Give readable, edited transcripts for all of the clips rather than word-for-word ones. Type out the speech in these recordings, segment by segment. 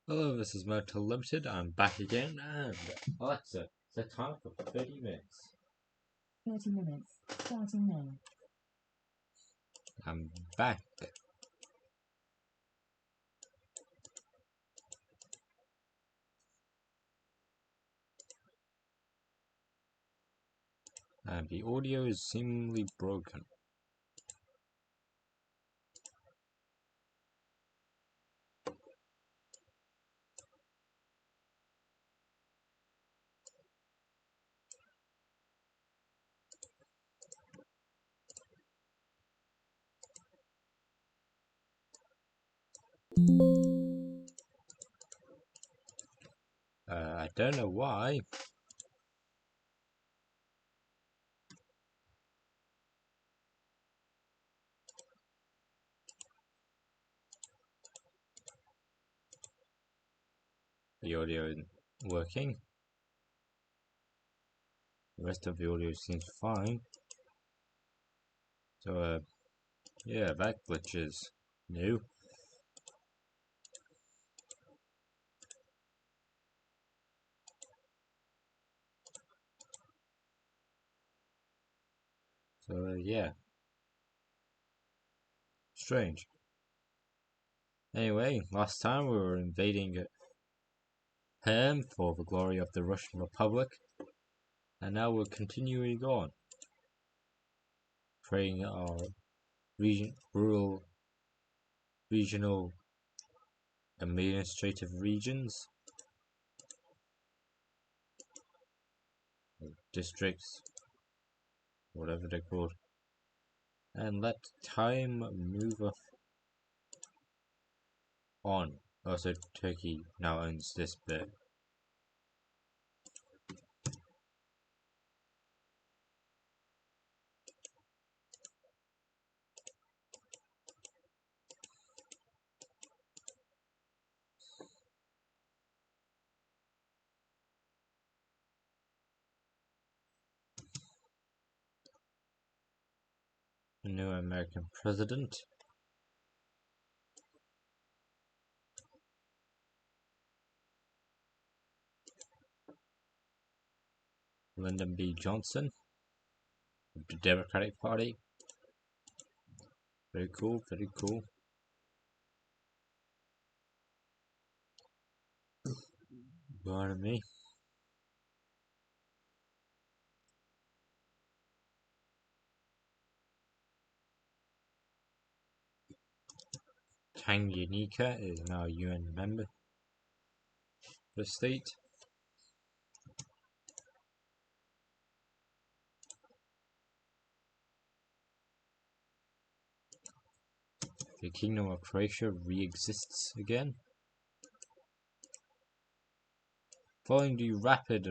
Hello, this is Motel Limited. I'm back again, and Alexa, set time for 30 minutes. 30 minutes, starting now. I'm back. And the audio is seemingly broken. I don't know why. The audio isn't working. The rest of the audio seems fine. So, yeah, that glitch is new. So, yeah. Strange. Anyway, last time we were invading Perm for the glory of the Russian Republic. And now we're continuing on. Creating our rural regional administrative regions, districts, whatever they're called, and let time move on. Also, Turkey now owns this bit. A new American president. Lyndon B. Johnson of the Democratic Party. Very cool, very cool. Pardon me. Tanganyika is now a UN member. The state. The Kingdom of Croatia re-exists again. Following the rapid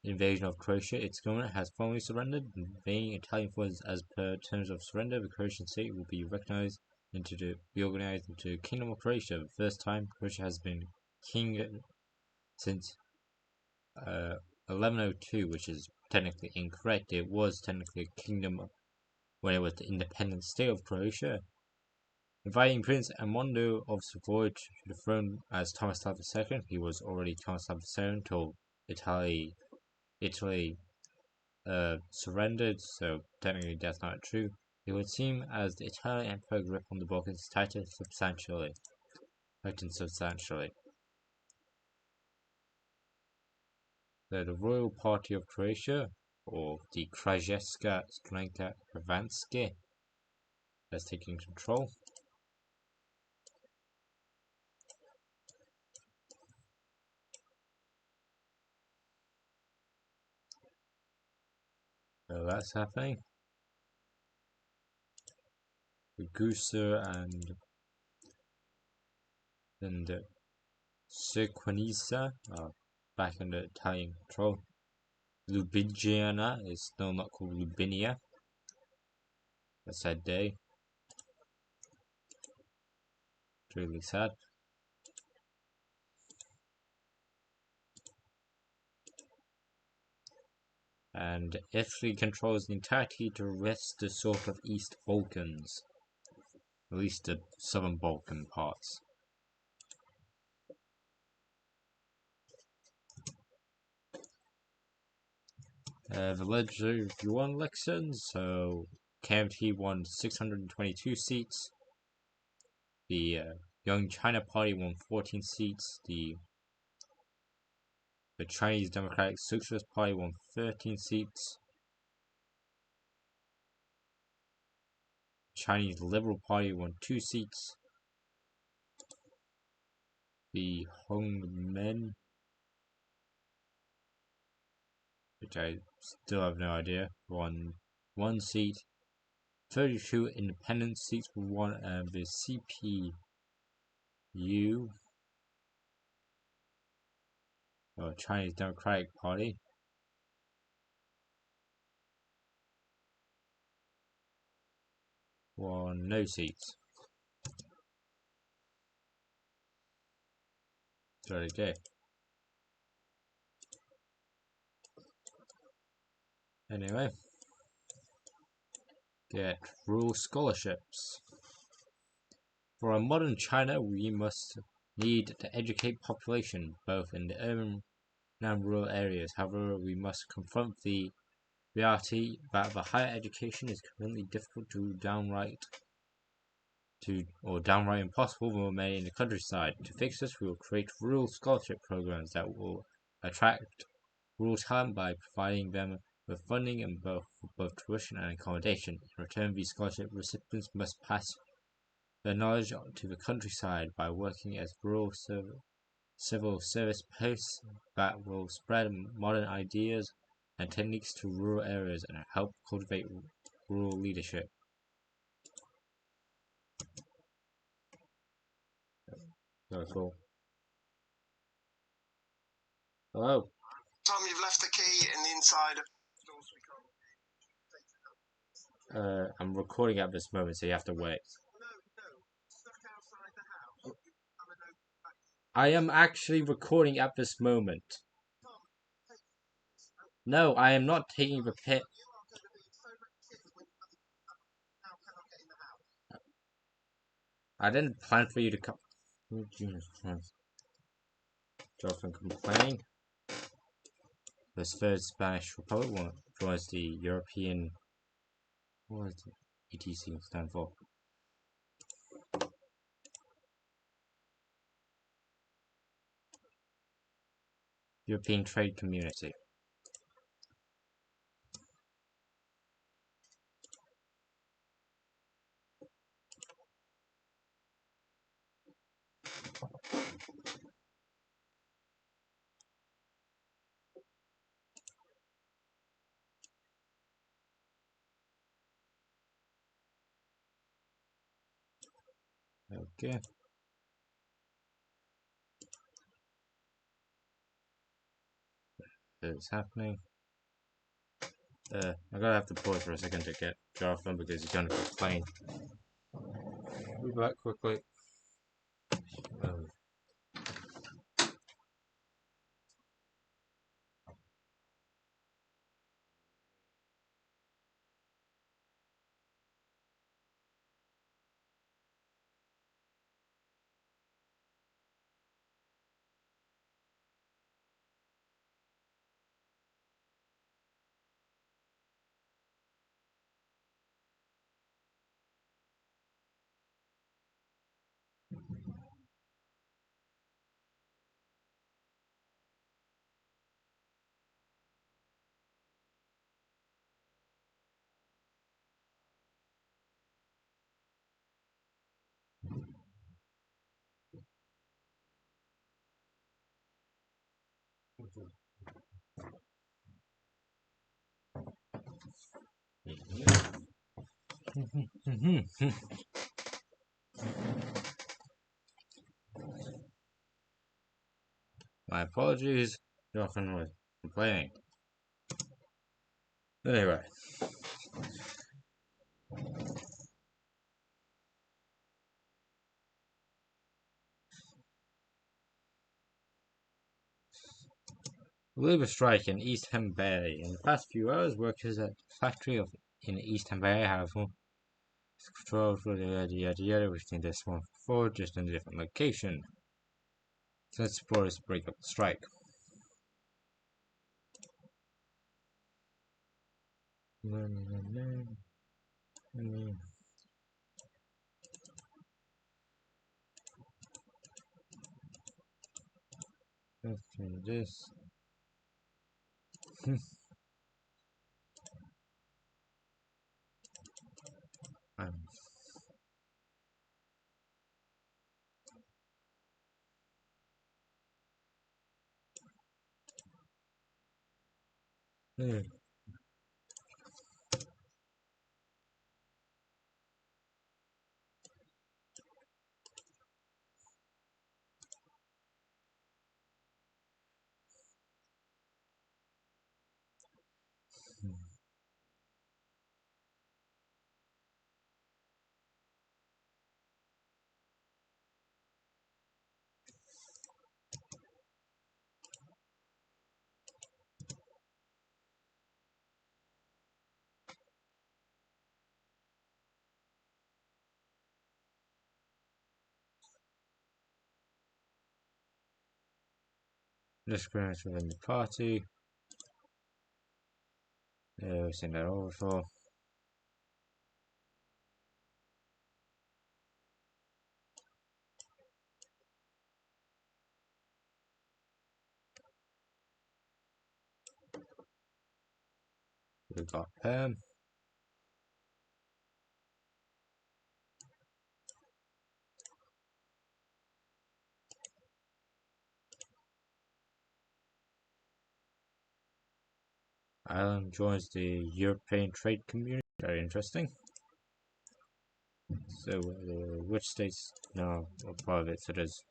invasion of Croatia, its government has formally surrendered, invading Italian forces. As per terms of surrender, the Croatian state will be reorganized into the Kingdom of Croatia. The first time Croatia has been king since 1102, which is technically incorrect. It was technically a kingdom when it was the independent state of Croatia. Inviting Prince Edmondo of Savoy to the throne as Tomislav II, he was already Tomislav II until Italy surrendered, so technically that's not true. It would seem as the Italian Empire grip on the Balkans tightened substantially. The Royal Party of Croatia, or the Krajewska Stranka Hrvatske, has taken control. So that's happening. The Gusa and then the Sequanisa are back under Italian control. Lubiniana is still not called Lubinia. A sad day. It's really sad. And Italy controls the entirety to rest the sort of East Balkans. At least the southern Balkan parts. The legislative yuan elections, so KMT won 622 seats. The Young China Party won 14 seats. The Chinese Democratic Socialist Party won 13 seats. Chinese Liberal Party won 2 seats. The Hongmen, which I still have no idea, won 1 seat. 32 independent seats were won, and the CPU, or Chinese Democratic Party, won no seats. So okay. Anyway, get rural scholarships. For a modern China, we must need to educate population, both in the urban and rural areas. However, we must confront the reality that the higher education is currently difficult to downright impossible for many in the countryside. To fix this, we will create rural scholarship programs that will attract rural talent by providing them with funding and both tuition and accommodation. In return, these scholarship recipients must pass their knowledge to the countryside by working as rural civil service posts that will spread modern ideas and techniques to rural areas and help cultivate rural leadership. Very cool. Hello. Tom, you've left the key in the inside of the door, so we can't. I'm recording at this moment, so you have to wait. No, stuck outside the house. I am actually recording at this moment. Tom, No, I am not taking the pit. you are going to be so much when you now cannot get in the house. I didn't plan for you to come. Oh, Jesus Christ. Jonathan complaining. The Third Spanish Republic was the European. What does ETC stand for? European Trade Community. Okay. It's happening. I'm gonna have to pause for a second to get Jonathan because he's gonna complain. We'll be back quickly. My apologies. Jonathan was complaining. Anyway. Labor strike in East Bay. In the past few hours, workers at the factory in East Bay have controlled for the which did this one before, just in a different location. Let's suppose break up the strike. Let's change this. Yeah. Disagreements within the party. We've seen that over before. We've got Perm. Ireland joins the European Trade Community. Very interesting. So, which states? No, are part of it. So there's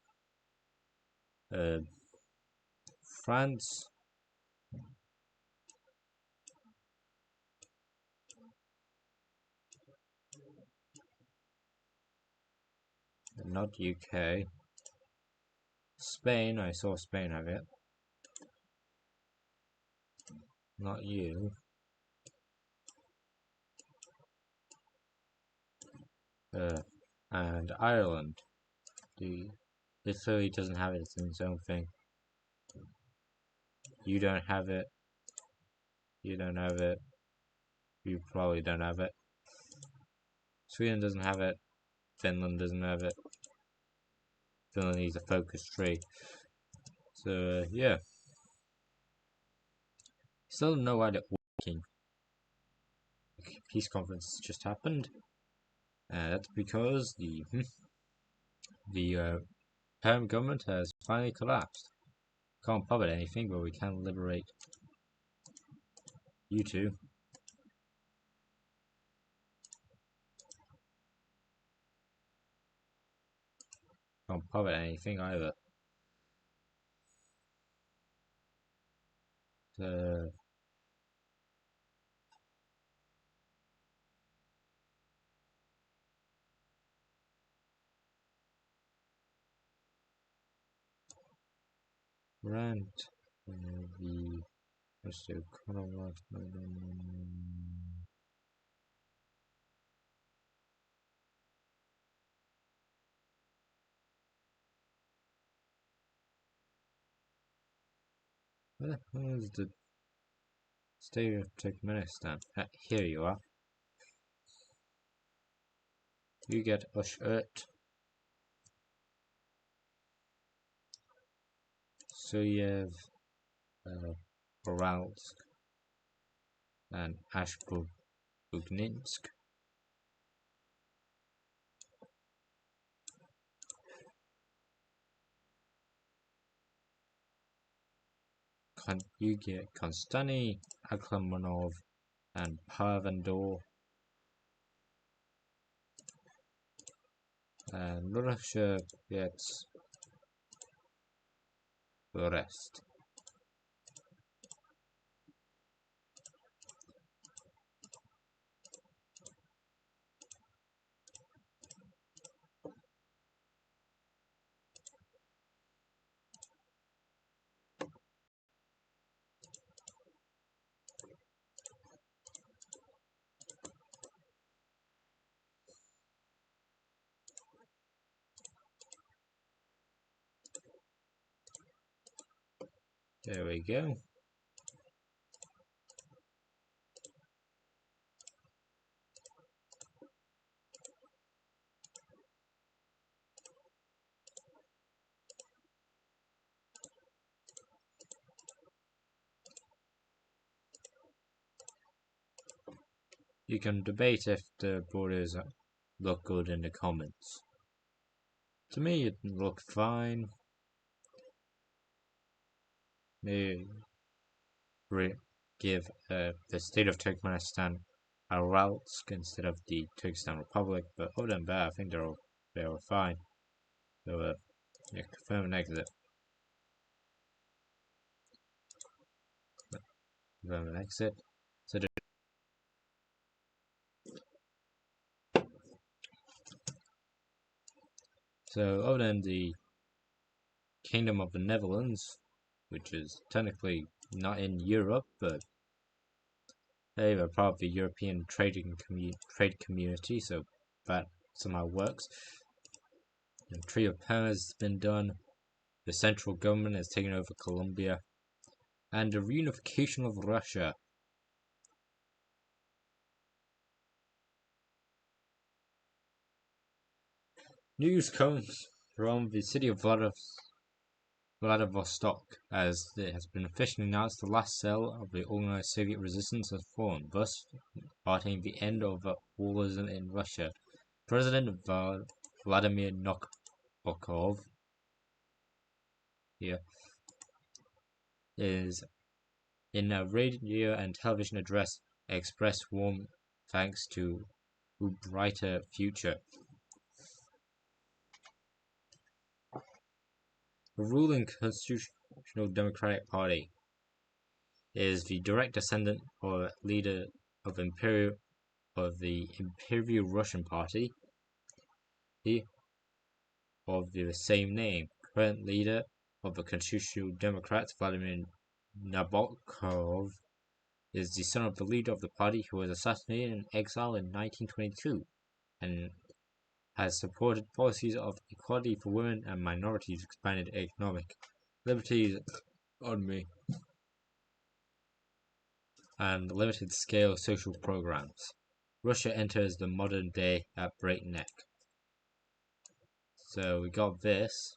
France, not UK. Spain. I saw Spain have it. Not you. And Ireland. It clearly doesn't have it. It's its own thing. You don't have it. You don't have it. You probably don't have it. Sweden doesn't have it. Finland doesn't have it. Finland needs a focus tree. So yeah. Still don't know why they're working. Peace conference just happened. That's because the Perm government has finally collapsed. Can't publish anything, but we can liberate you two. Can't publish anything either. Rent the let's do Commonwealth. Where the hell is the state of Turkmenistan? Here you are. You get Ushurt. So you have Uralsk and Ashbugninsk. You get Konstani, Aklamanov, and Parvendor. And Russia gets the rest. There we go. You can debate if the borders look good in the comments. To me, it looked fine. Maybe give the state of Turkmenistan Aralsk instead of the Turkestan Republic, but other than that, I think they were fine. So, yeah, confirm and exit. Confirm and exit. So, other than the Kingdom of the Netherlands, which is technically not in Europe, but they were part of the European trade community, so that somehow works. The Treaty of Perm has been done. The central government has taken over Colombia, and the reunification of Russia. News comes from the city of Vladivostok, as it has been officially announced the last cell of the organized Soviet resistance has fallen, thus marking the end of warism in Russia. President Vladimir Nabokov is in a radio and television address expressed warm thanks to a brighter future. The ruling Constitutional Democratic Party is the direct descendant or leader of the Imperial Russian Party of the same name. Current leader of the Constitutional Democrats, Vladimir Nabokov, is the son of the leader of the party who was assassinated in exile in 1922 and has supported policies of equality for women and minorities, expanded economic liberties and limited-scale social programs. Russia enters the modern day at breakneck. So we got this.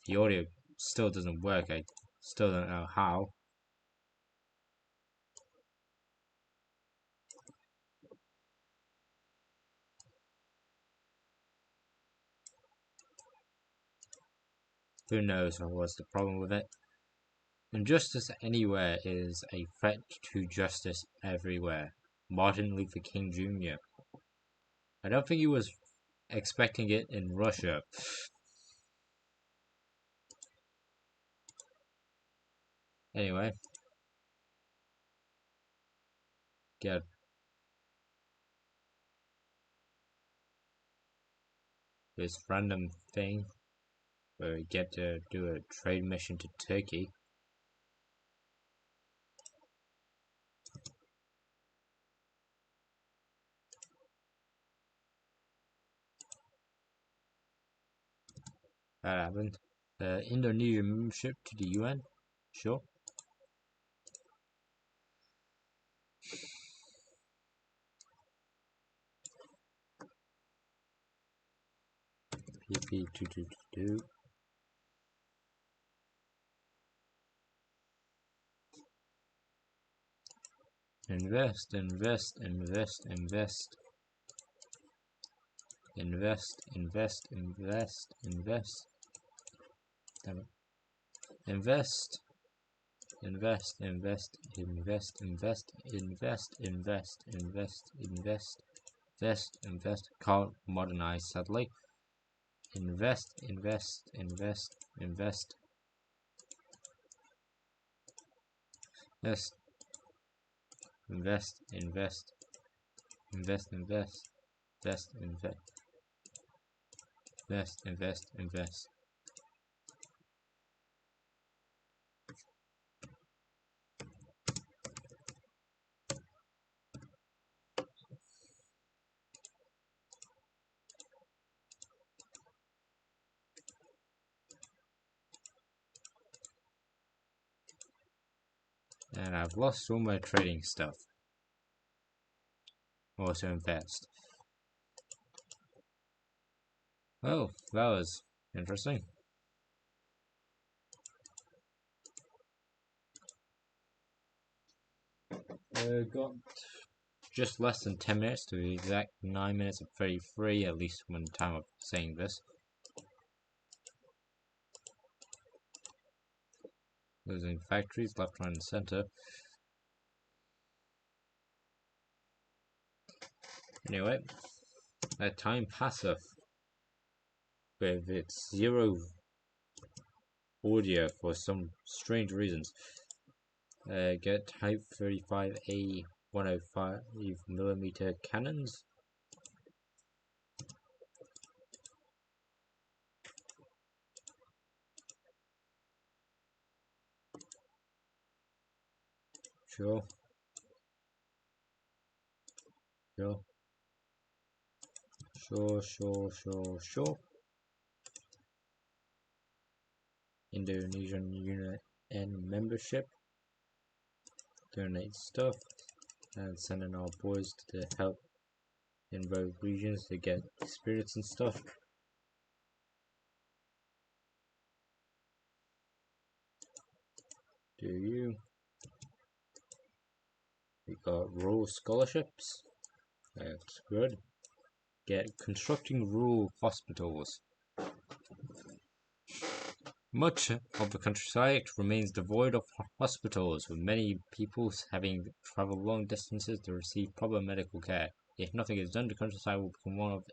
The audio still doesn't work. I still don't know how. Who knows what's the problem with it? Injustice anywhere is a threat to justice everywhere. Martin Luther King Jr. I don't think he was expecting it in Russia. Anyway. Get this random thing where we get to do a trade mission to Turkey. That happened. Indonesia membership to the UN? Sure. PP2222. Invest, invest, invest, invest. Invest, invest, invest, invest. Damn it. Invest. Invest, invest, invest, invest, invest, invest, invest, invest, invest, invest. Can't modernize, sadly. Invest, invest, invest, invest. Yes. Invest, invest, invest, invest, invest, invest, invest, invest, invest. And I've lost all my trading stuff. Also invest. Oh, that was interesting. Got just less than 10 minutes, to be exact 9 minutes and 33, at least when the time of saying this. Losing factories left, right, and center. Anyway, that time passeth with its zero audio for some strange reasons. Get Type 35A 105mm cannons. Sure. Sure. Sure. Indonesian UN membership. Donate stuff. And sending our boys to help in rogue regions to get spirits and stuff. Do you? We got rural scholarships. That's good. Get constructing rural hospitals. Much of the countryside remains devoid of hospitals, with many people having to travel long distances to receive proper medical care. If nothing is done, the countryside will become one of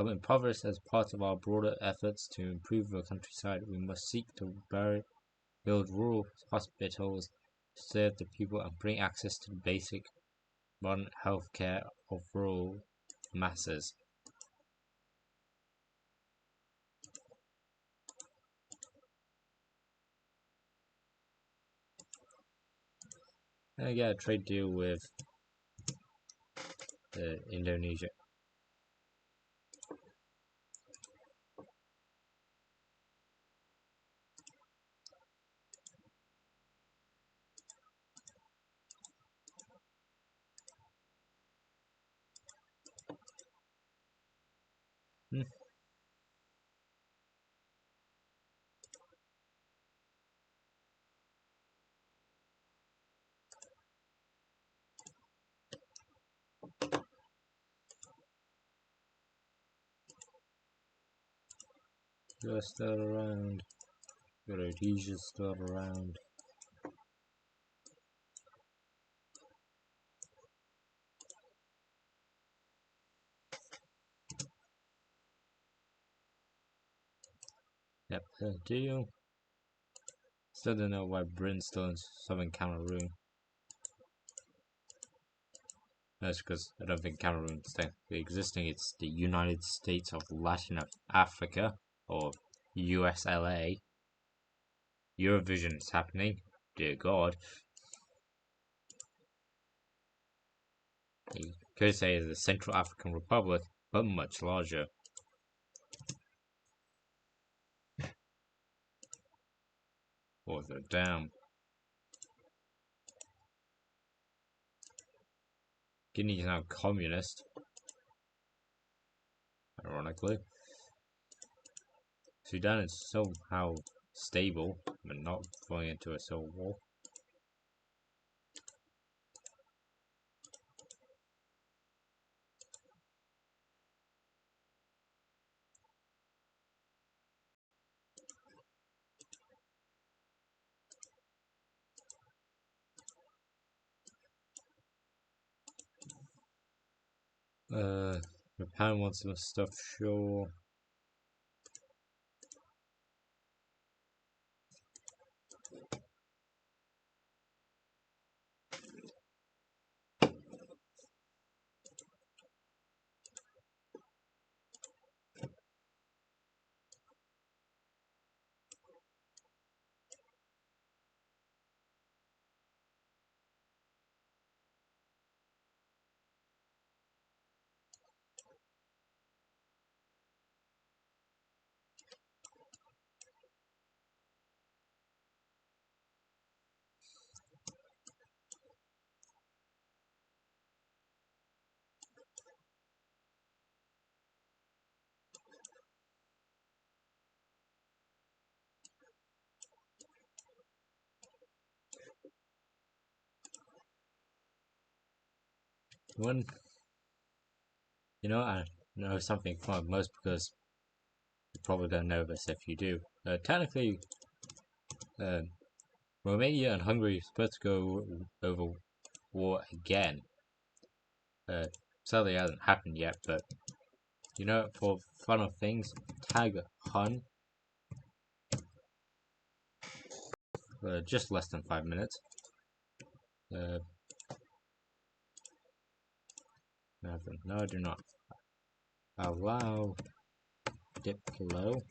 impoverished. As part of our broader efforts to improve the countryside, we must seek to build rural hospitals to serve the people and bring access to the basic modern health care of rural masses. And get a trade deal with Indonesia. You're still around. Rhodesia's still around. Yep, deal. Still don't know why Britain's still in southern Cameroon. That's because I don't think Cameroon's technically existing. It's the United States of Latin Africa, or USLA. Eurovision is happening. Dear God. You could say it's the Central African Republic, but much larger. Or the damn. Guinea is now communist. Ironically. Sudan is somehow stable, but not falling into a civil war. Japan wants some stuff, sure. When I know something fun, most because you probably don't know this if you do. Technically, Romania and Hungary are supposed to go over war again. Sadly, it hasn't happened yet, but for fun of things, tag Hun. Just less than 5 minutes. No, I do not. Allow Diplo.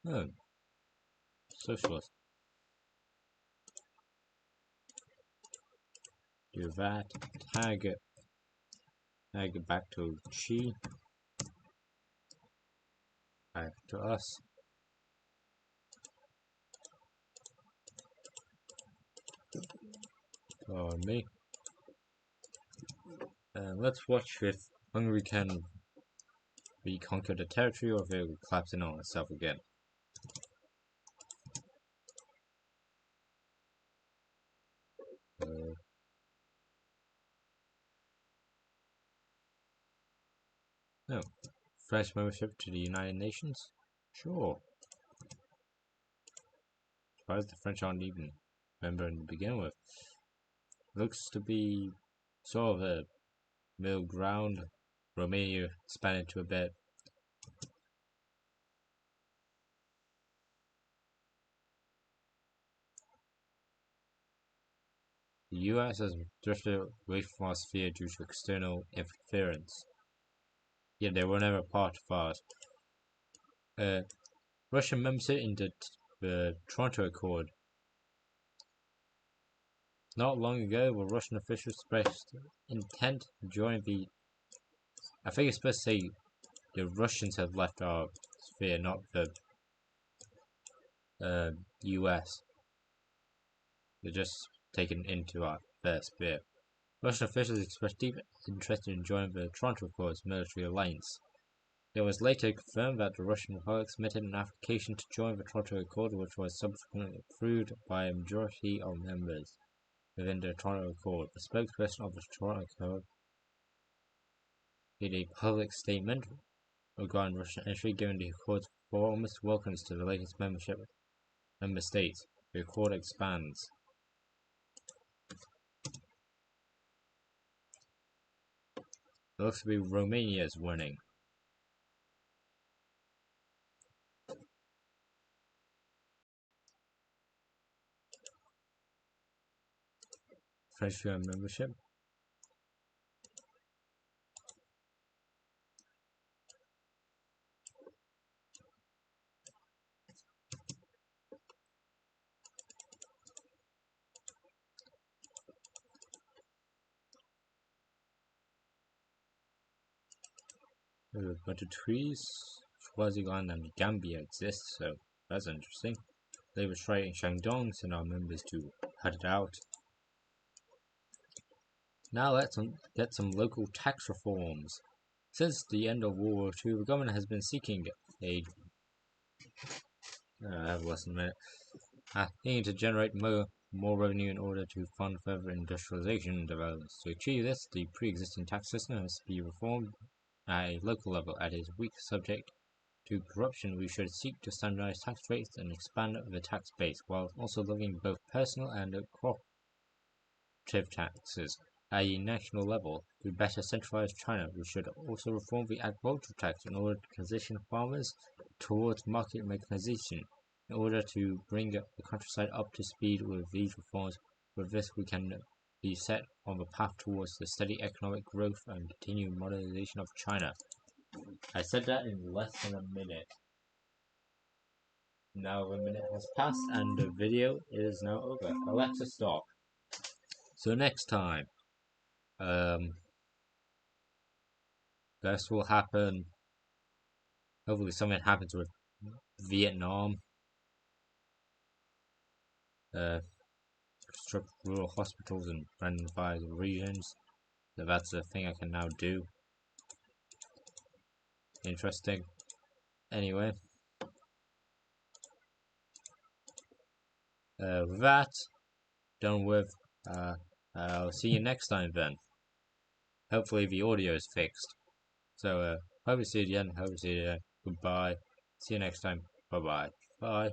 Oh, socialist. Do that. Tag it back to Chi. Back to us. Or me. Let's watch if Hungary can reconquer the territory or if it will collapse in on itself again. No. French membership to the United Nations? Sure. Surprised the French aren't even member to begin with. Looks to be sort of a middle ground. Romania expanded to a bit. The US has drifted away from our sphere due to external interference. Yet they were never part of ours. Russian membership in the Toronto Accord. Not long ago, the Russian officials expressed intent to join the. I think it's supposed to say the Russians have left our sphere, not the US. They're just taken into their sphere. Russian officials expressed deep interest in joining the Toronto Accord's military alliance. It was later confirmed that the Russian Republic submitted an application to join the Toronto Accord, which was subsequently approved by a majority of members within the Toronto Accord. The spokesperson of the Toronto Accord made a public statement regarding Russian entry, giving the Accord's warmest welcomes to the latest member states. The Accord expands. It looks to be Romania's winning. French UN membership. There's a bunch of trees. Swaziland and Gambia exist, so that's interesting. They were trying in Shandong, send our members to cut it out. Now let's get some local tax reforms. Since the end of World War II, the government has been seeking aid. I have less than a minute. Aiming to generate more revenue in order to fund further industrialization and development. To achieve this, the pre-existing tax system has to be reformed at a local level, as it is weak subject to corruption. We should seek to standardize tax rates and expand the tax base, while also levying both personal and cooperative taxes at a national level. To better centralize China, we should also reform the agricultural tax in order to transition farmers towards market mechanization. In order to bring the countryside up to speed with these reforms, with this we can be set on the path towards the steady economic growth and continued modernization of China. I said that in less than a minute. Now the minute has passed and the video is now over. Alexa, stop. So next time, this will happen. Hopefully something happens with Vietnam. Construct rural hospitals in random fires regions. So that's a thing I can now do. Interesting. Anyway. With that, done with. I'll see you next time then. Hopefully the audio is fixed. So hope to see you again. Hope to see you again. Goodbye. See you next time. Bye-bye. Bye.